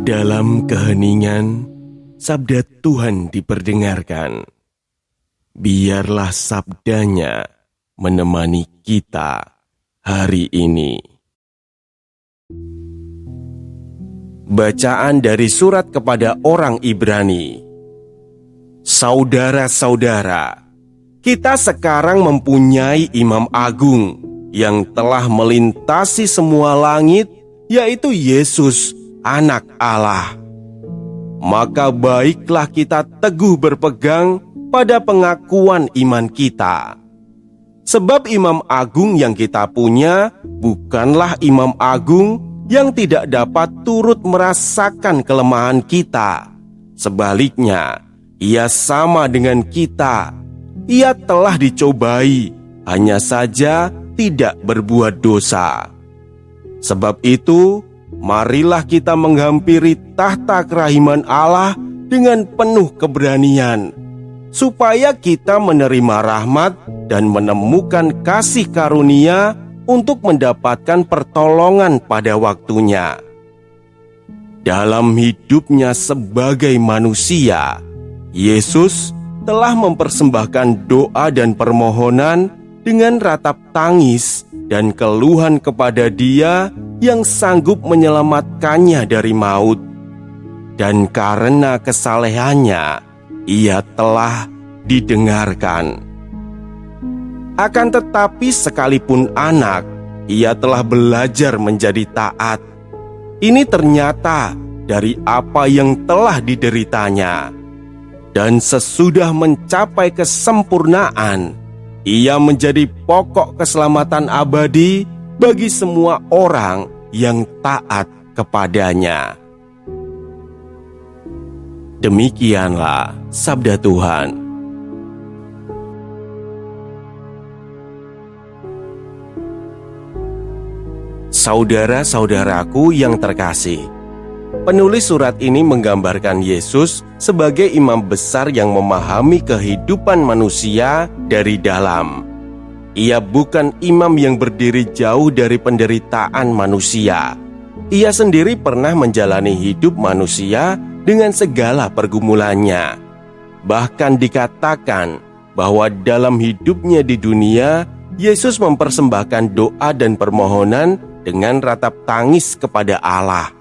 Dalam keheningan, sabda Tuhan diperdengarkan. Biarlah sabdanya menemani kita hari ini. Bacaan dari surat kepada orang Ibrani. Saudara-saudara, kita sekarang mempunyai Imam Agung yang telah melintasi semua langit, yaitu Yesus, Anak Allah. Maka baiklah kita teguh berpegang pada pengakuan iman kita. Sebab Imam Agung yang kita punya bukanlah Imam Agung yang tidak dapat turut merasakan kelemahan kita. Sebaliknya, ia sama dengan kita. Ia telah dicobai, hanya saja tidak berbuat dosa. Sebab itu, marilah kita menghampiri tahta kerahiman Allah dengan penuh keberanian, supaya kita menerima rahmat dan menemukan kasih karunia untuk mendapatkan pertolongan pada waktunya. Dalam hidupnya sebagai manusia, Yesus telah mempersembahkan doa dan permohonan dengan ratap tangis dan keluhan kepada Dia yang sanggup menyelamatkannya dari maut. Dan karena kesalehannya, ia telah didengarkan. Akan tetapi sekalipun anak, ia telah belajar menjadi taat. Ini ternyata dari apa yang telah dideritanya. Dan sesudah mencapai kesempurnaan, ia menjadi pokok keselamatan abadi bagi semua orang yang taat kepadanya. Demikianlah sabda Tuhan. Saudara-saudaraku yang terkasih, penulis surat ini menggambarkan Yesus sebagai imam besar yang memahami kehidupan manusia dari dalam. Ia bukan imam yang berdiri jauh dari penderitaan manusia. Ia sendiri pernah menjalani hidup manusia dengan segala pergumulannya. Bahkan dikatakan bahwa dalam hidupnya di dunia, Yesus mempersembahkan doa dan permohonan dengan ratap tangis kepada Allah.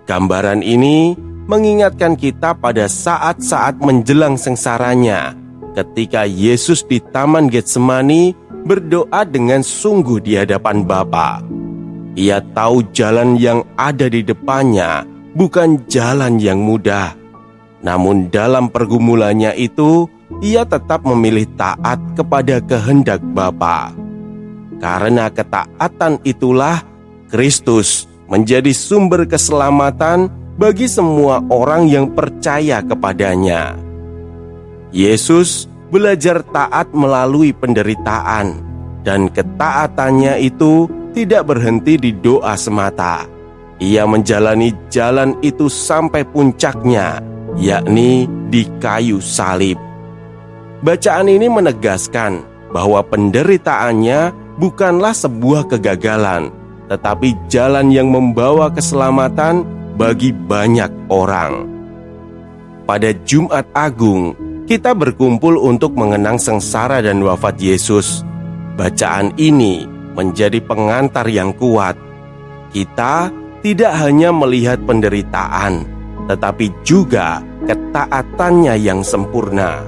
Gambaran ini mengingatkan kita pada saat-saat menjelang sengsaranya, ketika Yesus di Taman Getsemani berdoa dengan sungguh di hadapan Bapa. Ia tahu jalan yang ada di depannya bukan jalan yang mudah. Namun dalam pergumulannya itu, ia tetap memilih taat kepada kehendak Bapa. Karena ketaatan itulah Kristus menjadi sumber keselamatan bagi semua orang yang percaya kepadanya. Yesus belajar taat melalui penderitaan, dan ketaatannya itu tidak berhenti di doa semata. Ia menjalani jalan itu sampai puncaknya, yakni di kayu salib. Bacaan ini menegaskan bahwa penderitaannya bukanlah sebuah kegagalan, tetapi jalan yang membawa keselamatan bagi banyak orang. Pada Jumat Agung, kita berkumpul untuk mengenang sengsara dan wafat Yesus. Bacaan ini menjadi pengantar yang kuat. Kita tidak hanya melihat penderitaan, tetapi juga ketaatannya yang sempurna.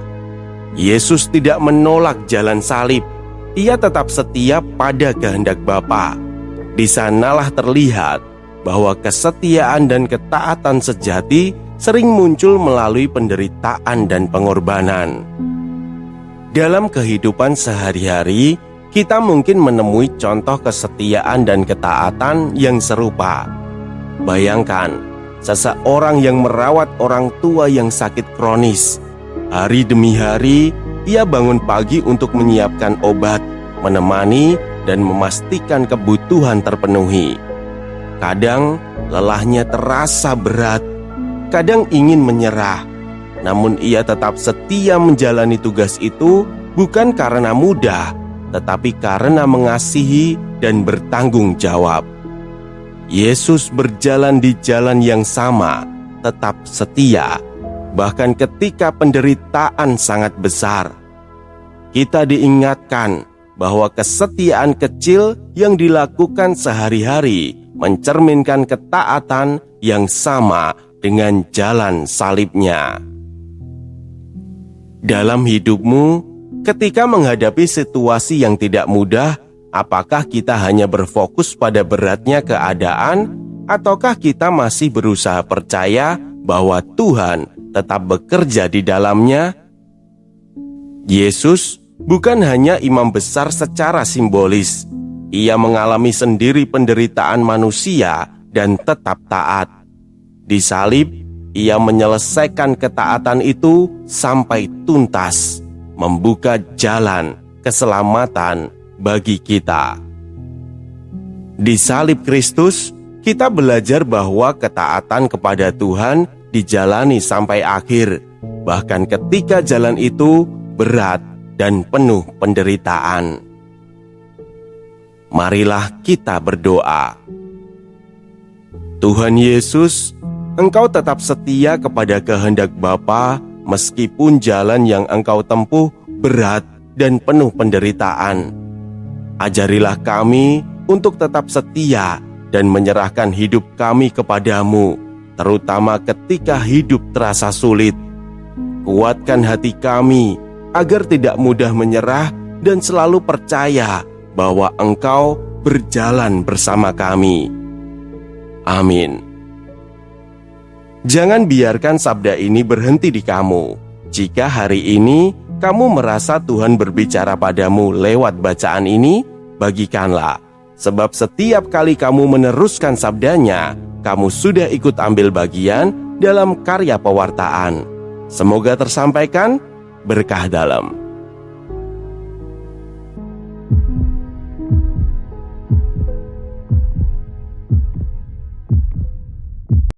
Yesus tidak menolak jalan salib. Ia tetap setia pada kehendak Bapa. Di sanalah terlihat bahwa kesetiaan dan ketaatan sejati sering muncul melalui penderitaan dan pengorbanan. Dalam kehidupan sehari-hari, kita mungkin menemui contoh kesetiaan dan ketaatan yang serupa. Bayangkan, seseorang yang merawat orang tua yang sakit kronis. Hari demi hari, ia bangun pagi untuk menyiapkan obat, menemani, dan memastikan kebutuhan terpenuhi. Kadang lelahnya terasa berat, kadang ingin menyerah. Namun ia tetap setia menjalani tugas itu bukan karena mudah, tetapi karena mengasihi dan bertanggung jawab. Yesus berjalan di jalan yang sama, tetap setia, bahkan ketika penderitaan sangat besar. Kita diingatkan bahwa kesetiaan kecil yang dilakukan sehari-hari mencerminkan ketaatan yang sama dengan jalan salibnya. Dalam hidupmu, ketika menghadapi situasi yang tidak mudah, apakah kita hanya berfokus pada beratnya keadaan, ataukah kita masih berusaha percaya bahwa Tuhan tetap bekerja di dalamnya? Yesus bukan hanya imam besar secara simbolis. Ia mengalami sendiri penderitaan manusia dan tetap taat. Di salib, ia menyelesaikan ketaatan itu sampai tuntas, membuka jalan keselamatan bagi kita. Di salib Kristus, kita belajar bahwa ketaatan kepada Tuhan dijalani sampai akhir, bahkan ketika jalan itu berat dan penuh penderitaan. Marilah kita berdoa. Tuhan Yesus, Engkau tetap setia kepada kehendak Bapa meskipun jalan yang Engkau tempuh berat dan penuh penderitaan. Ajarilah kami untuk tetap setia dan menyerahkan hidup kami kepadamu, terutama ketika hidup terasa sulit. Kuatkan hati kami agar tidak mudah menyerah dan selalu percaya bahwa Engkau berjalan bersama kami. Amin. Jangan biarkan sabda ini berhenti di kamu. Jika hari ini kamu merasa Tuhan berbicara padamu lewat bacaan ini, bagikanlah. Sebab setiap kali kamu meneruskan sabdanya, kamu sudah ikut ambil bagian dalam karya pewartaan. Semoga tersampaikan berkah dalam.